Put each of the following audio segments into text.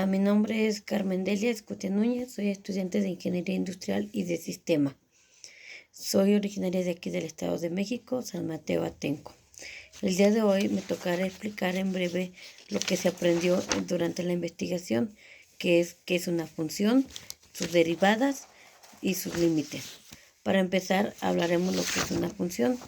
Mi nombre es Carmen Delia Escutia Núñez, soy estudiante de Ingeniería Industrial y de Sistema. Soy originaria de aquí del Estado de México, San Mateo Atenco. El día de hoy me tocará explicar en breve lo que se aprendió durante la investigación, qué es una función, sus derivadas y sus límites. Para empezar, hablaremos lo que es una función.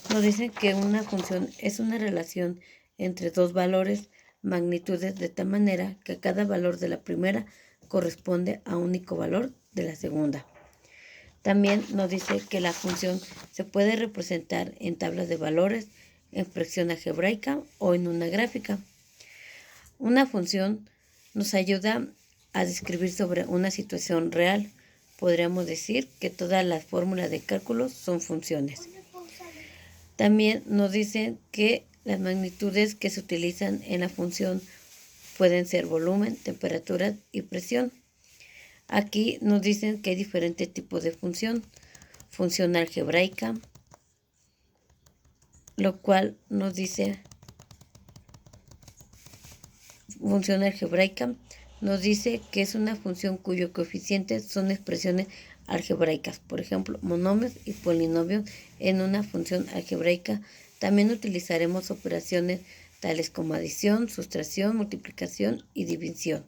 Nos dicen que una función es una relación entre dos valores, magnitudes, de tal manera que cada valor de la primera corresponde a un único valor de la segunda. También nos dice que la función se puede representar en tablas de valores, en expresión algebraica o en una gráfica. Una función nos ayuda a describir sobre una situación real. Podríamos decir que todas las fórmulas de cálculo son funciones. También nos dicen que las magnitudes que se utilizan en la función pueden ser volumen, temperatura y presión. Aquí nos dicen que hay diferentes tipos de función. Función algebraica, lo cual nos dice, función algebraica nos dice que es una función cuyos coeficientes son expresiones algebraicas, por ejemplo, monomios y polinomios. En una función algebraica también utilizaremos operaciones tales como adición, sustracción, multiplicación y división.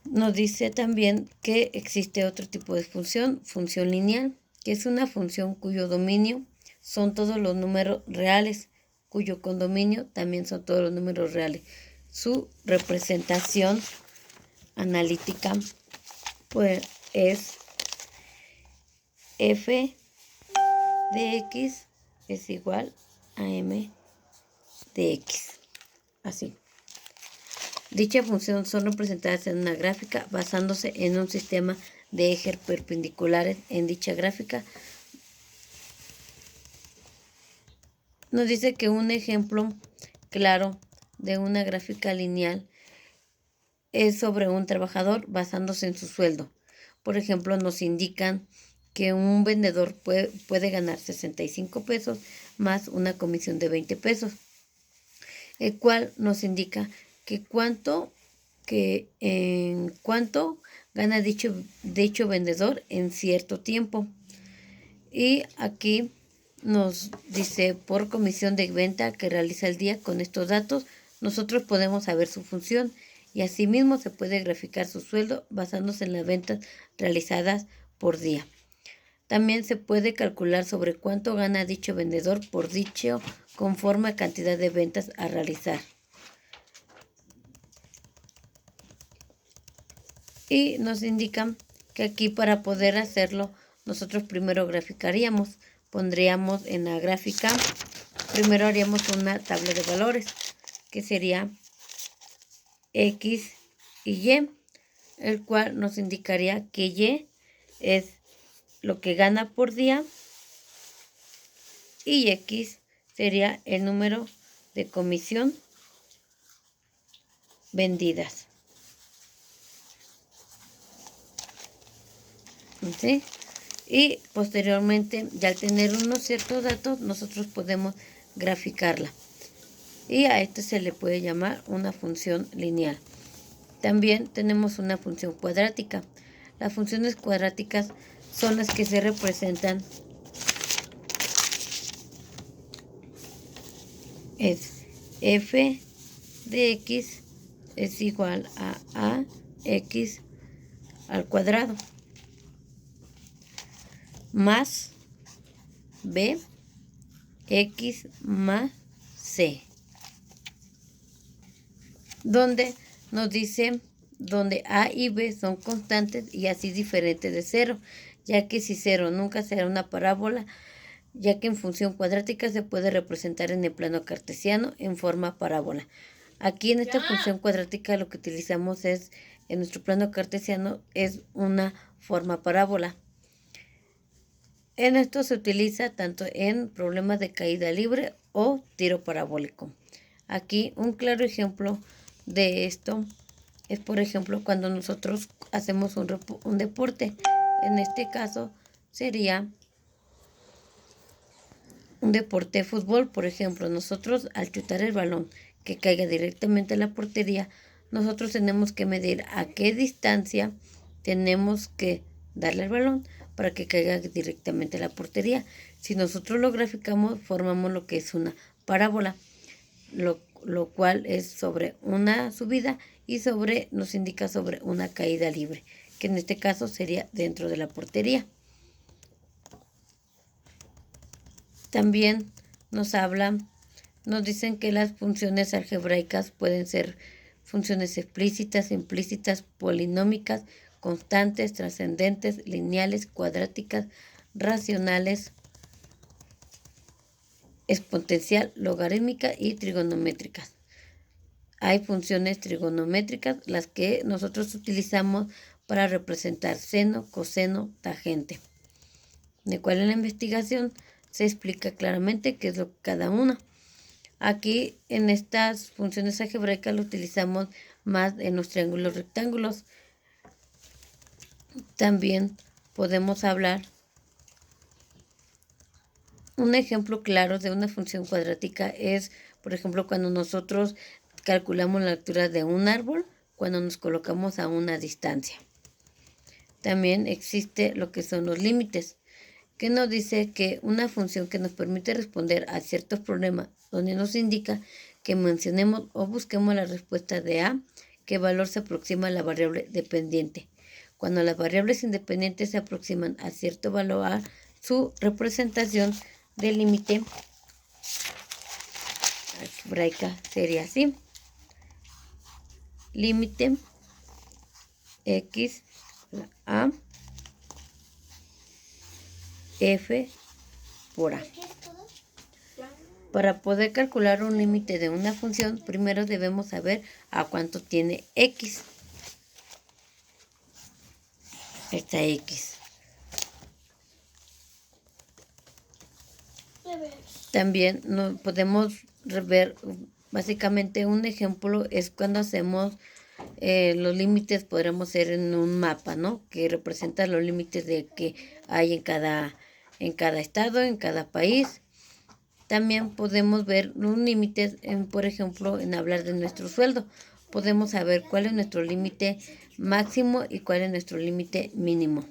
Nos dice también que existe otro tipo de función, función lineal, que es una función cuyo dominio son todos los números reales, cuyo condominio también son todos los números reales. Su representación analítica pues es f de x es igual a m de x. Así. Dicha función son representadas en una gráfica basándose en un sistema de ejes perpendiculares. En dicha gráfica nos dice que un ejemplo claro de una gráfica lineal es sobre un trabajador basándose en su sueldo. Por ejemplo, nos indican que un vendedor puede ganar 65 pesos más una comisión de 20 pesos, el cual nos indica en cuánto gana dicho vendedor en cierto tiempo. Y aquí nos dice por comisión de venta que realiza el día. Con estos datos nosotros podemos saber su función y asimismo se puede graficar su sueldo basándose en las ventas realizadas por día. También se puede calcular sobre cuánto gana dicho vendedor por dicho conforme a cantidad de ventas a realizar. Y nos indican que aquí para poder hacerlo nosotros primero graficaríamos, pondríamos en la gráfica, primero haríamos una tabla de valores que sería X y Y, el cual nos indicaría que Y es lo que gana por día y X sería el número de comisión vendidas. ¿Sí? Y posteriormente, ya al tener unos ciertos datos, nosotros podemos graficarla. Y a esto se le puede llamar una función lineal. También tenemos una función cuadrática. Las funciones cuadráticas son las que se representan. Es f de x es igual a x al cuadrado más b x más c, donde nos dice donde a y b son constantes y así diferentes de cero, ya que si cero nunca será una parábola, ya que en función cuadrática se puede representar en el plano cartesiano en forma parábola. Aquí en esta función cuadrática lo que utilizamos es, en nuestro plano cartesiano, es una forma parábola. En esto se utiliza tanto en problemas de caída libre o tiro parabólico. Aquí un claro ejemplo de esto es, por ejemplo, cuando nosotros hacemos un deporte. En este caso sería un deporte de fútbol. Por ejemplo, nosotros al chutar el balón que caiga directamente a la portería, nosotros tenemos que medir a qué distancia tenemos que darle el balón para que caiga directamente a la portería. Si nosotros lo graficamos, formamos lo que es una parábola, lo cual es sobre una subida y nos indica sobre una caída libre, que en este caso sería dentro de la portería. También nos dicen que las funciones algebraicas pueden ser funciones explícitas, implícitas, polinómicas, constantes, trascendentes, lineales, cuadráticas, racionales, exponencial, logarítmica y trigonométricas. Hay funciones trigonométricas, las que nosotros utilizamos para representar seno, coseno, tangente, de cual en la investigación se explica claramente qué es lo que cada una. Aquí en estas funciones algebraicas lo utilizamos más en los triángulos rectángulos. También podemos hablar un ejemplo claro de una función cuadrática es, por ejemplo, cuando nosotros calculamos la altura de un árbol cuando nos colocamos a una distancia. También existe lo que son los límites, que nos dice que una función que nos permite responder a ciertos problemas, donde nos indica que mencionemos o busquemos la respuesta de A, qué valor se aproxima a la variable dependiente. Cuando las variables independientes se aproximan a cierto valor A, su representación del límite algebraica sería así: límite x a f por a. Para poder calcular un límite de una función, primero debemos saber a cuánto tiene x. Esta x. También nos podemos ver, básicamente un ejemplo es cuando hacemos los límites, podríamos ser en un mapa, ¿no? Que representa los límites de que hay en cada estado, en cada país. También podemos ver un límite, por ejemplo, en hablar de nuestro sueldo. Podemos saber cuál es nuestro límite máximo y cuál es nuestro límite mínimo.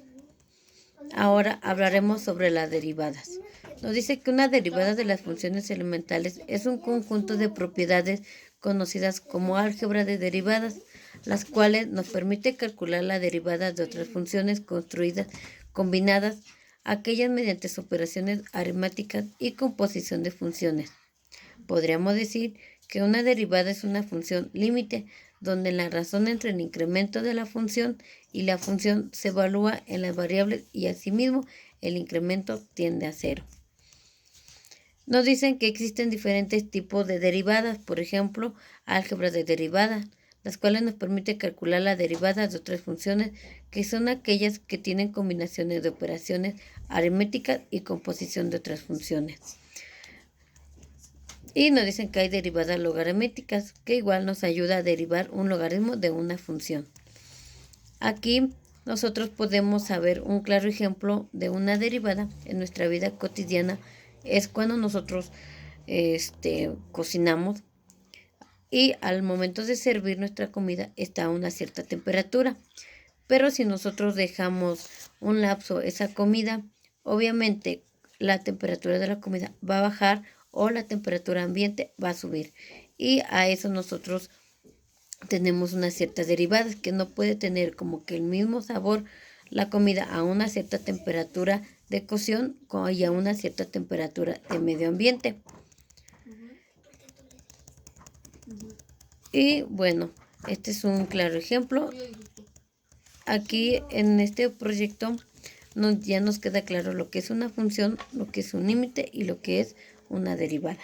Ahora hablaremos sobre las derivadas. Nos dice que una derivada de las funciones elementales es un conjunto de propiedades conocidas como álgebra de derivadas, las cuales nos permite calcular la derivada de otras funciones combinadas, aquellas mediante operaciones aritméticas y composición de funciones. Podríamos decir que una derivada es una función límite, donde la razón entre el incremento de la función y la función se evalúa en las variables y asimismo el incremento tiende a cero. Nos dicen que existen diferentes tipos de derivadas, por ejemplo, álgebra de derivadas, las cuales nos permiten calcular la derivada de otras funciones, que son aquellas que tienen combinaciones de operaciones aritméticas y composición de otras funciones. Y nos dicen que hay derivadas logarítmicas, que igual nos ayuda a derivar un logaritmo de una función. Aquí nosotros podemos saber un claro ejemplo de una derivada en nuestra vida cotidiana. Es cuando nosotros cocinamos y al momento de servir nuestra comida está a una cierta temperatura. Pero si nosotros dejamos un lapso esa comida, obviamente la temperatura de la comida va a bajar o la temperatura ambiente va a subir. Y a eso nosotros tenemos unas ciertas derivadas que no puede tener como que el mismo sabor la comida a una cierta temperatura de cocción y a una cierta temperatura de medio ambiente. Y bueno, este es un claro ejemplo. Aquí en este proyecto ya nos queda claro lo que es una función, lo que es un límite y lo que es una derivada.